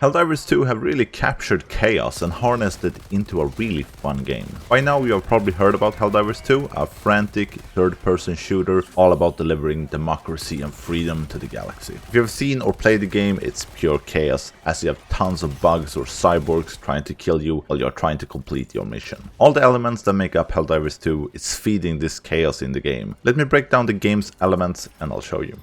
Helldivers 2 have really captured chaos and harnessed it into a really fun game. By now you have probably heard about Helldivers 2, a frantic third-person shooter all about delivering democracy and freedom to the galaxy. If you have seen or played the game, it's pure chaos, as you have tons of bugs or cyborgs trying to kill you while you're trying to complete your mission. All the elements that make up Helldivers 2 is feeding this chaos in the game. Let me break down the game's elements and I'll show you.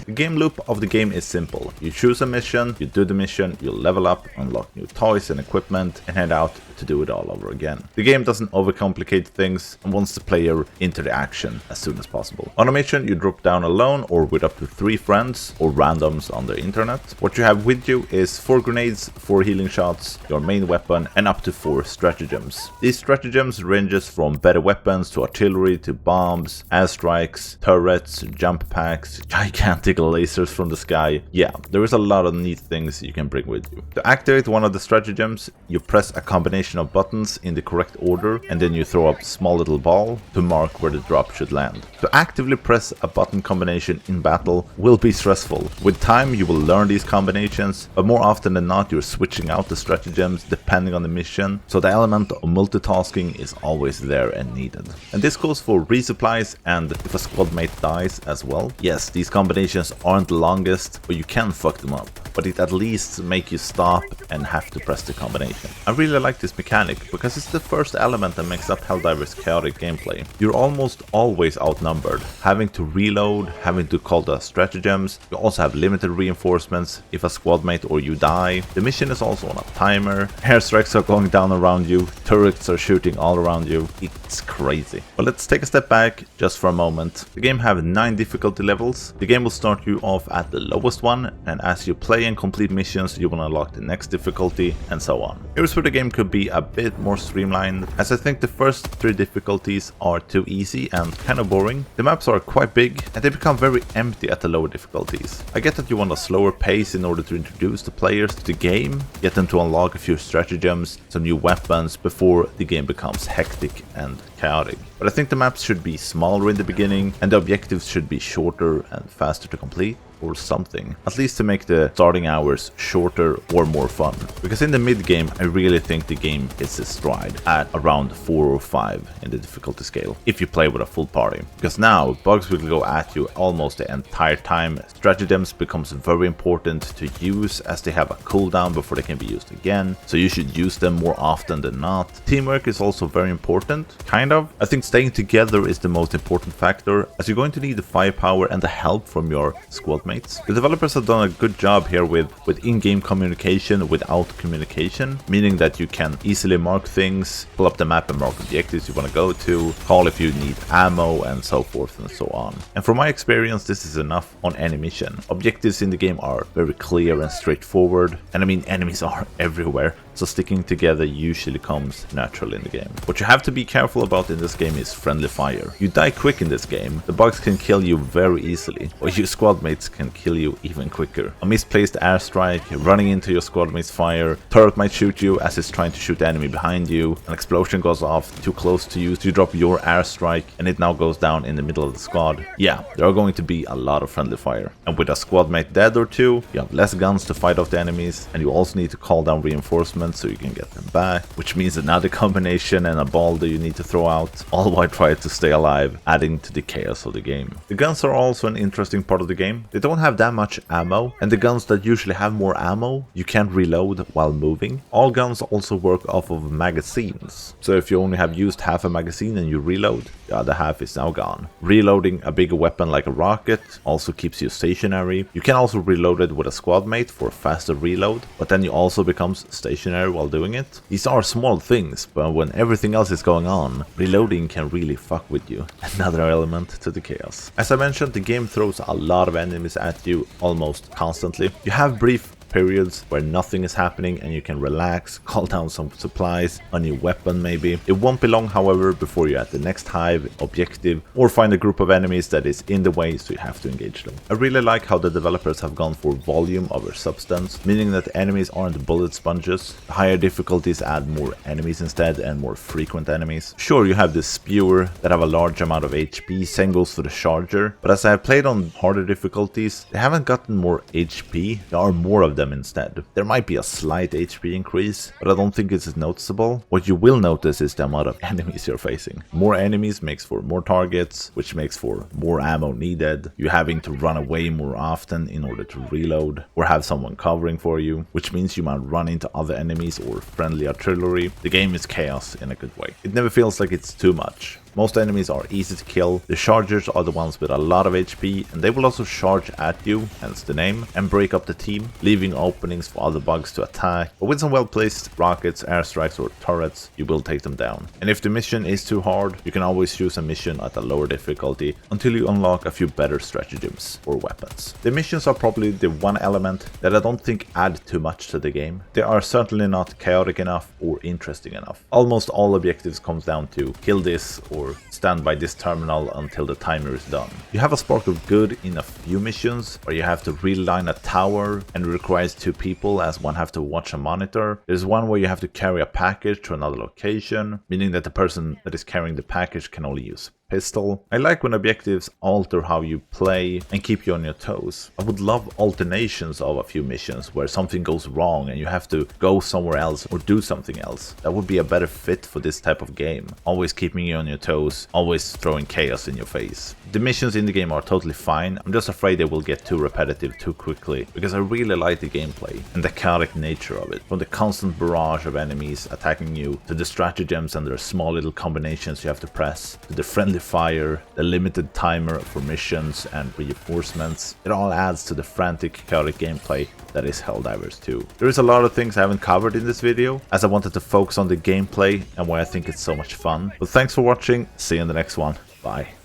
The game loop of the game is simple. You choose a mission, you do the mission, you level up, unlock new toys and equipment, and head out to do it all over again. The game doesn't overcomplicate things and wants the player into the action as soon as possible. On a mission, you drop down alone or with up to 3 friends or randoms on the internet. What you have with you is 4 grenades, 4 healing shots, your main weapon, and up to 4 stratagems. These stratagems ranges from better weapons to artillery to bombs, airstrikes, turrets, jump packs, gigantic lasers from the sky. Yeah, there is a lot of neat things you can bring with you. To activate one of the stratagems, you press a combination of buttons in the correct order and then you throw up a small little ball to mark where the drop should land. To actively press a button combination in battle will be stressful. With time you will learn these combinations, but more often than not you're switching out the stratagems depending on the mission, so the element of multitasking is always there and needed. And this goes for resupplies and if a squad mate dies as well. Yes, these combinations aren't the longest, but you can fuck them up, but it at least make you stop and have to press the combination. I really like this mechanic because it's the first element that makes up Helldivers' chaotic gameplay. You're almost always outnumbered, having to reload, having to call the stratagems. You also have limited reinforcements if a squad mate or you die. The mission is also on a timer, airstrikes are going down around you, turrets are shooting all around you. It's crazy. But let's take a step back just for a moment. The game have 9 difficulty levels. The game will start you off at the lowest one, and as you play and complete missions you will unlock the next difficulty and so on. Here's where the game could be a bit more streamlined, as I think the first 3 difficulties are too easy and kind of boring. The maps are quite big and they become very empty at the lower difficulties. I get that you want a slower pace in order to introduce the players to the game, get them to unlock a few stratagems, some new weapons before the game becomes hectic and chaotic. But I think the maps should be smaller in the beginning and the objectives should be shorter and faster to complete, or something, at least to make the starting hours shorter or more fun. Because in the mid game I really think the game hits its stride at around 4 or 5 in the difficulty scale if you play with a full party. Because now bugs will go at you almost the entire time. Stratagems becomes very important to use as they have a cooldown before they can be used again, so you should use them more often than not. Teamwork is also very important, kind of. I think staying together is the most important factor, as you're going to need the firepower and the help from your squad mates. The developers have done a good job here with in-game communication without communication, meaning that you can easily mark things, pull up the map and mark objectives you want to go to, call if you need ammo and so forth and so on. And from my experience this is enough on any mission. Objectives in the game are very clear and straightforward, and I mean enemies are everywhere, so sticking together usually comes naturally in the game. What you have to be careful about in this game is friendly fire. You die quick in this game, the bugs can kill you very easily, or your squad mates can kill you even quicker. A misplaced airstrike, running into your squad mate's fire, turret might shoot you as it's trying to shoot the enemy behind you, an explosion goes off too close to you, so you drop your airstrike and it now goes down in the middle of the squad. Yeah, there are going to be a lot of friendly fire. And with a squad mate dead or 2, you have less guns to fight off the enemies, and you also need to call down reinforcements so you can get them back, which means another combination and a ball that you need to throw out, all while trying to stay alive, adding to the chaos of the game. The guns are also an interesting part of the game. They don't have that much ammo, and the guns that usually have more ammo, you can't reload while moving. All guns also work off of magazines, so if you only have used half a magazine and you reload, the other half is now gone. Reloading a bigger weapon like a rocket also keeps you stationary. You can also reload it with a squad mate for a faster reload, but then you also becomes stationary while doing it. These are small things, but when everything else is going on, reloading can really fuck with you. Another element to the chaos. As I mentioned, the game throws a lot of enemies at you almost constantly. You have brief periods where nothing is happening and you can relax, call down some supplies, a new weapon maybe. It won't be long, however, before you're at the next hive, objective, or find a group of enemies that is in the way, so you have to engage them. I really like how the developers have gone for volume over substance, meaning that enemies aren't bullet sponges. The higher difficulties add more enemies instead and more frequent enemies. Sure, you have the spewer that have a large amount of HP, same goes for the charger, but as I have played on harder difficulties, they haven't gotten more HP, there are more of them instead. There might be a slight HP increase, but I don't think it's as noticeable. What you will notice is the amount of enemies you're facing. More enemies makes for more targets, which makes for more ammo needed. You having to run away more often in order to reload, or have someone covering for you, which means you might run into other enemies or friendly artillery. The game is chaos in a good way. It never feels like it's too much. Most enemies are easy to kill. The chargers are the ones with a lot of HP, and they will also charge at you, hence the name, and break up the team, leaving openings for other bugs to attack. But with some well-placed rockets, airstrikes, or turrets, you will take them down. And if the mission is too hard, you can always choose a mission at a lower difficulty until you unlock a few better stratagems or weapons. The missions are probably the one element that I don't think add too much to the game. They are certainly not chaotic enough or interesting enough. Almost all objectives comes down to kill this or stand by this terminal until the timer is done. You have a spark of good in a few missions where you have to reline a tower and it requires 2 people as one have to watch a monitor. There's one where you have to carry a package to another location, meaning that the person that is carrying the package can only use pistol. I like when objectives alter how you play and keep you on your toes. I would love alternations of a few missions where something goes wrong and you have to go somewhere else or do something else. That would be a better fit for this type of game. Always keeping you on your toes, always throwing chaos in your face. The missions in the game are totally fine. I'm just afraid they will get too repetitive too quickly because I really like the gameplay and the chaotic nature of it. From the constant barrage of enemies attacking you to the stratagems and their small little combinations you have to press, to the friendly fire, the limited timer for missions and reinforcements. It all adds to the frantic, chaotic gameplay that is Helldivers 2. There is a lot of things I haven't covered in this video, as I wanted to focus on the gameplay and why I think it's so much fun. But thanks for watching, see you in the next one, bye.